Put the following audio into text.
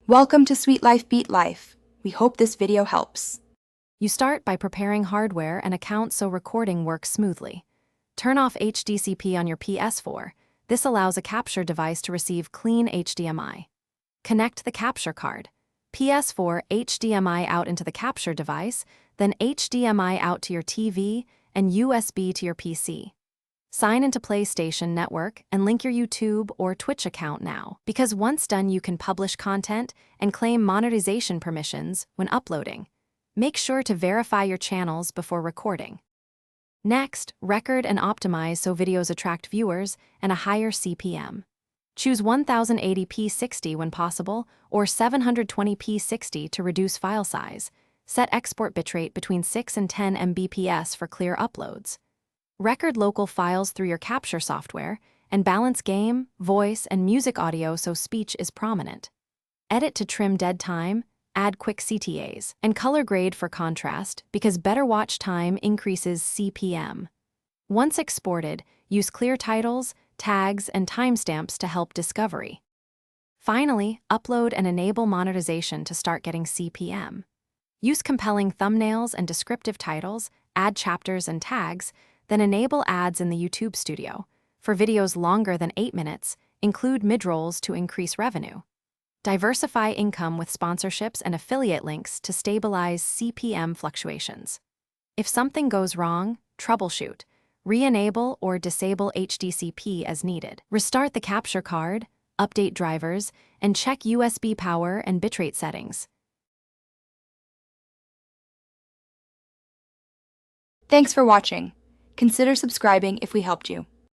Welcome to Sweet Life Beat Life. We hope this video helps. You start by preparing hardware and account so recording works smoothly. Turn off HDCP on your Ps4. This allows a capture device to receive clean HDMI. Connect the capture card. Ps4 HDMI out into the capture device, then HDMI out to your TV and USB to your PC. Sign into PlayStation Network and link your YouTube or Twitch account now, because once done you can publish content and claim monetization permissions when uploading. Make sure to verify your channels before recording. Next, record and optimize so videos attract viewers and a higher CPM. Choose 1080p60 when possible or 720p60 to reduce file size. Set export bitrate between 6 and 10 Mbps for clear uploads. Record local files through your capture software, and balance game, voice, and music audio so speech is prominent. Edit to trim dead time, add quick CTAs, and color grade for contrast because better watch time increases CPM. Once exported, use clear titles, tags, and timestamps to help discovery. Finally, upload and enable monetization to start getting CPM. Use compelling thumbnails and descriptive titles, add chapters and tags, then enable ads in the YouTube studio. For videos longer than 8 minutes, include mid-rolls to increase revenue. Diversify income with sponsorships and affiliate links to stabilize CPM fluctuations. If something goes wrong, troubleshoot. Re-enable or disable HDCP as needed. Restart the capture card, update drivers, and check USB power and bitrate settings. Thanks for watching. Consider subscribing if we helped you.